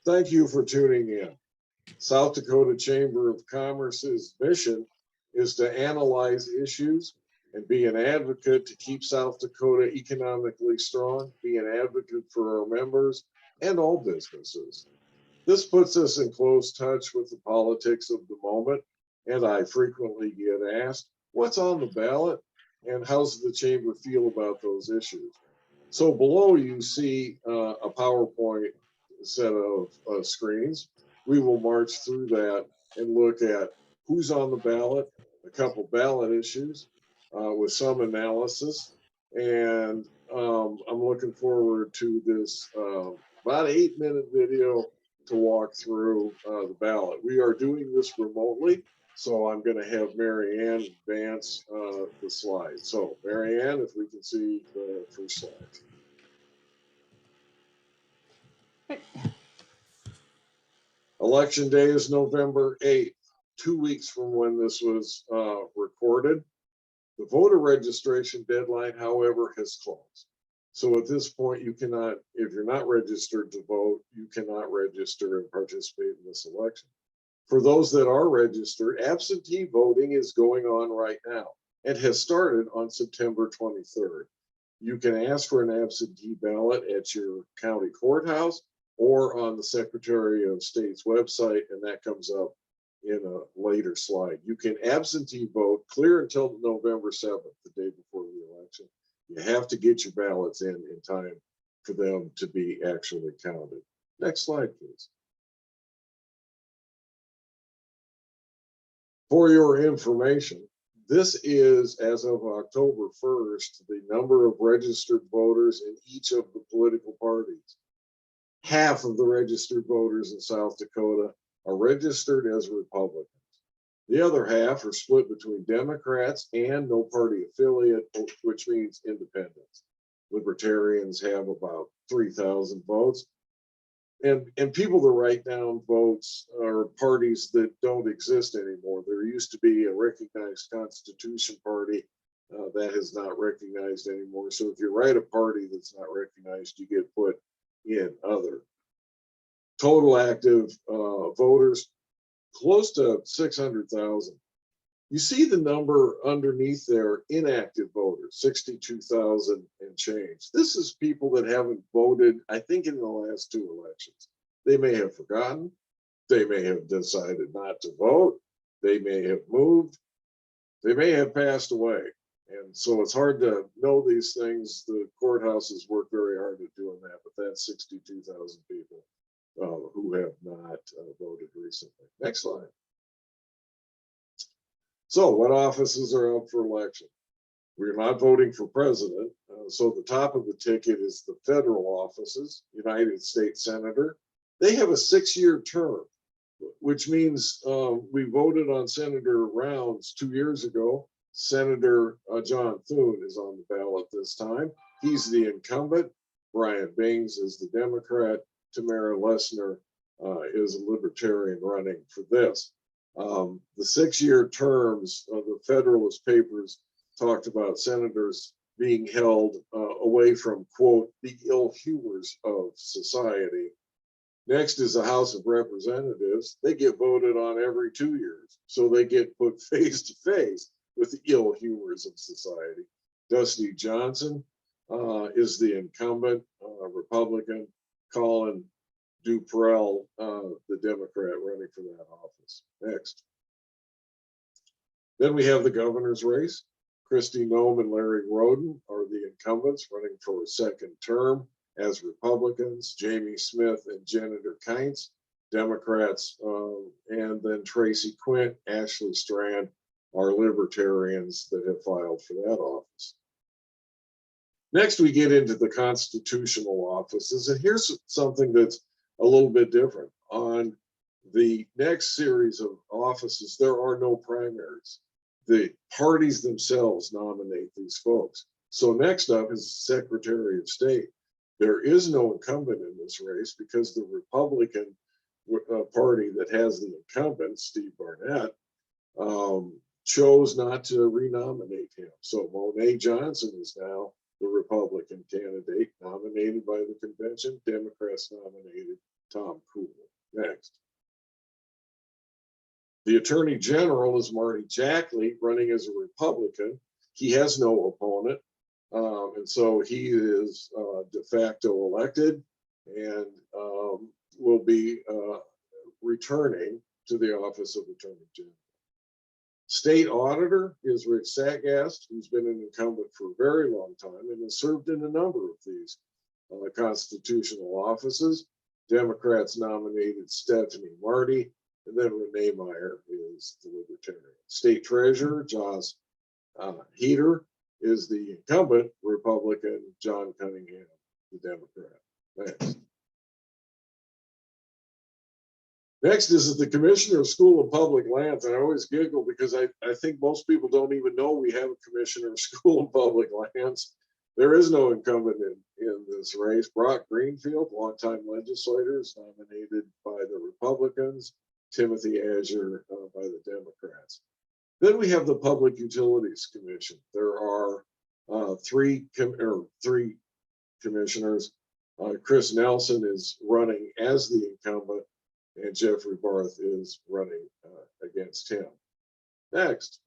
Thank you for tuning in. South Dakota Chamber of Commerce's mission is to analyze issues and be an advocate to keep South Dakota economically strong, be an advocate for our members and all businesses. This puts us in close touch with the politics of the moment, and I frequently get asked, what's on the ballot and how's the chamber feel about those issues? So below you see a PowerPoint set of screens. We will march through that and look at who's on the ballot, a couple ballot issues with some analysis. And I'm looking forward to this about 8-minute video to walk through the ballot. We are doing this remotely, so I'm going to have Mary Ann advance the slides. So Mary Ann, if we can see the first slide. Election day is November 8th, 2 weeks from when this was recorded. The voter registration deadline, however, has closed. So at this point, you cannot, if you're not registered to vote, you cannot register and participate in this election. For those that are registered, absentee voting is going on right now and has started on September 23rd. You can ask for an absentee ballot at your county courthouse or on the Secretary of State's website, and that comes up in a later slide. You can absentee vote clear until November 7th, the day before the election. You have to get your ballots in time for them to be actually counted. Next slide, please. For your information, this is, as of October 1st, the number of registered voters in each of the political parties. Half of the registered voters in South Dakota are registered as Republicans. The other half are split between Democrats and no party affiliate, which means independents. Libertarians have about 3,000 votes. And people that write down votes are parties that don't exist anymore. There used to be a recognized Constitution party that is not recognized anymore. So if you write a party that's not recognized, you get put in other. Total active voters, close to 600,000. You see the number underneath there, inactive voters, 62,000 and change. This is people that haven't voted, I think, in the last 2 elections. They may have forgotten. They may have decided not to vote. They may have moved. They may have passed away. And so it's hard to know these things. The courthouses work very hard at doing that, but that's 62,000 people who have not voted recently. Next slide. So what offices are up for election? We're not voting for president. So the top of the ticket is the federal offices, United States Senator. They have a 6-year term, which means we voted on Senator Rounds 2 years ago. Senator John Thune is on the ballot this time. He's the incumbent. Brian Bings is the Democrat. Tamara Lesner is a Libertarian running for this. The 6-year terms of the Federalist Papers talked about senators being held away from, quote, the ill humors of society. Next is the House of Representatives. They get voted on every 2 years, so they get put face to face with the ill humors of society. Dusty Johnson is the incumbent Republican. Colin Duprell, the Democrat running for that office. Next. Then we have the governor's race. Kristi Noem and Larry Roden are the incumbents running for a second term as Republicans. Jamie Smith and Janitor Kientz, Democrats, and then Tracy Quint, Ashley Strand are Libertarians that have filed for that office. Next, we get into the constitutional offices, and here's something that's a little bit different. On the next series of offices, there are no primaries. The parties themselves nominate these folks. So next up is Secretary of State. There is no incumbent in this race because the Republican Party that has the incumbent, Steve Barnett, chose not to renominate him. So Monet Johnson is now the Republican candidate nominated by the convention. Democrats nominated Tom Cool. Next. The Attorney General is Marty Jackley, running as a Republican. He has no opponent, and so he is de facto elected and will be returning to the office of Attorney General. State Auditor is Rick Sagast, who's been an incumbent for a very long time and has served in a number of these constitutional offices. Democrats nominated Stephanie Marty, and then Renee Meyer is the Libertarian. State Treasurer Josh Heater is the incumbent Republican. John Cunningham, the Democrat. Next. Next is the Commissioner of School and Public Lands. And I always giggle because I think most people don't even know we have a Commissioner of School and Public Lands. There is no incumbent in this race. Brock Greenfield, longtime legislator, is nominated by the Republicans. Timothy Azure by the Democrats. Then we have the Public Utilities Commission. There are three commissioners. Chris Nelson is running as the incumbent, and Jeffrey Barth is running against him. Next.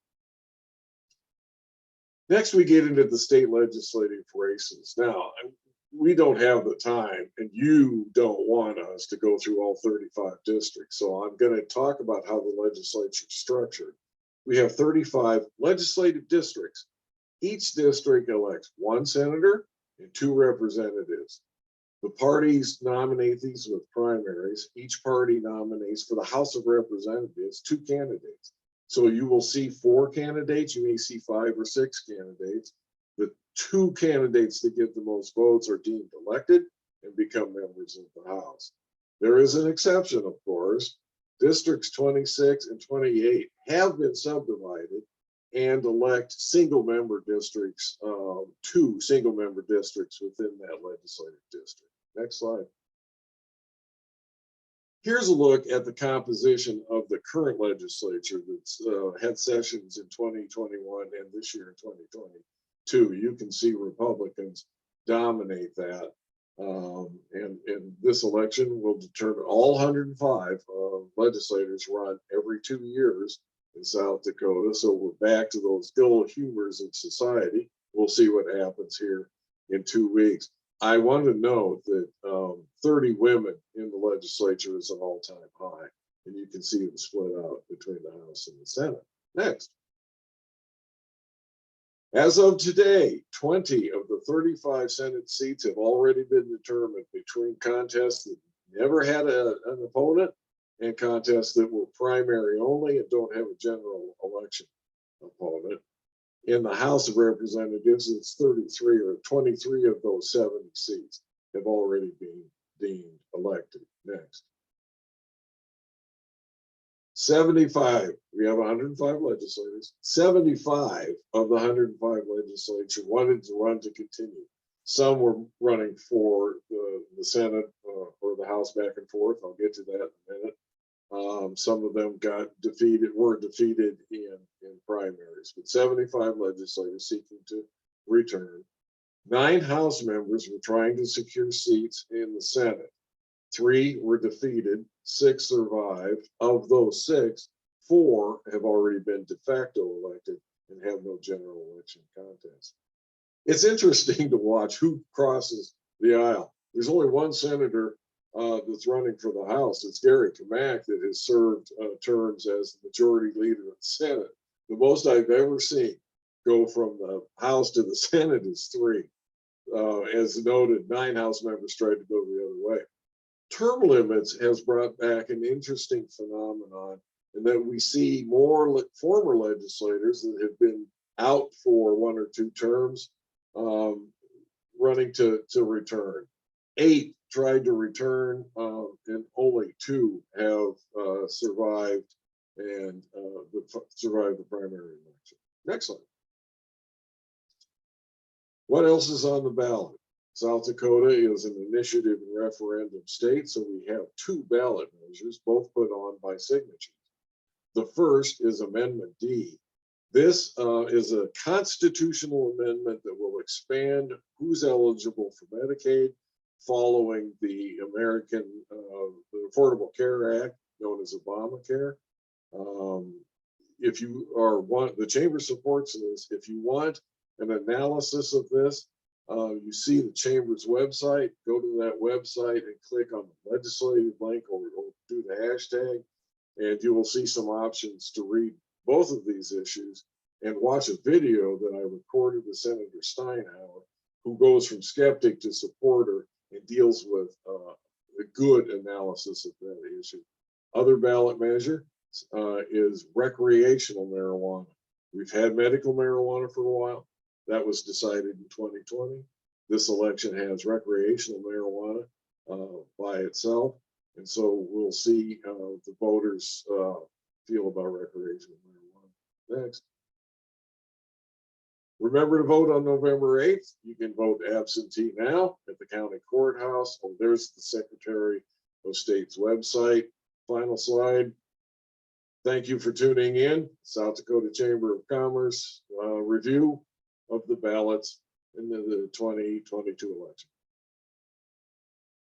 Next, we get into the state legislative races. Now, we don't have the time, and you don't want us to go through all 35 districts. So I'm going to talk about how the legislature is structured. We have 35 legislative districts. Each district elects one senator and two representatives. The parties nominate these with primaries. Each party nominates for the House of Representatives 2 candidates. So you will see 4 candidates. You may see 5 or 6 candidates. The 2 candidates that get the most votes are deemed elected and become members of the House. There is an exception, of course. Districts 26 and 28 have been subdivided and elect single-member districts, 2 single-member districts within that legislative district. Next slide. Here's a look at the composition of the current legislature that's had sessions in 2021 and this year in 2022. You can see Republicans dominate that. And this election will determine all 105 legislators run every 2 years in South Dakota. So we're back to those ill humors of society. We'll see what happens here in 2 weeks. I want to note that 30 women in the legislature is an all-time high, and you can see them split out between the House and the Senate. Next. As of today, 20 of the 35 Senate seats have already been determined between contests that never had an opponent and contests that were primary only and don't have a general election opponent. In the House of Representatives, it's 33 or 23 of those 70 seats have already been deemed elected. Next. 75, we have 105 legislators. 75 of the 105 legislature wanted to run to continue. Some were running for the Senate or the House back and forth. I'll get to that in a minute. Some of them were defeated in primaries, but 75 legislators seeking to return. 9 House members were trying to secure seats in the Senate. 3 were defeated, 6 survived. Of those 6, 4 have already been de facto elected and have no general election contest. It's interesting to watch who crosses the aisle. There's only one senator that's running for the House. It's Gary Kamak that has served terms as the majority leader of the Senate. The most I've ever seen go from the House to the Senate is 3. As noted, 9 House members tried to go the other way. Term limits has brought back an interesting phenomenon in that we see more former legislators that have been out for 1 or 2 terms running to return. 8 tried to return, and only 2 have survived and survived the primary election. Next slide. What else is on the ballot? South Dakota is an initiative and referendum state, so we have 2 ballot measures, both put on by signatures. The first is Amendment D. This is a constitutional amendment that will expand who's eligible for Medicaid following the the Affordable Care Act, known as Obamacare. If you the chamber supports this. If you want an analysis of this, you see the chamber's website. Go to that website and click on the legislative link, or do the hashtag, and you will see some options to read both of these issues and watch a video that I recorded with Senator Steinhauer, who goes from skeptic to supporter and deals with a good analysis of that issue. Other ballot measure is recreational marijuana. We've had medical marijuana for a while. That was decided in 2020. This election has recreational marijuana by itself. And so we'll see how the voters feel about recreational marijuana. Next. Remember to vote on November 8th. You can vote absentee now at the county courthouse. Oh, there's the Secretary of State's website. Final slide. Thank you for tuning in. South Dakota Chamber of Commerce review of the ballots in the 2022 election.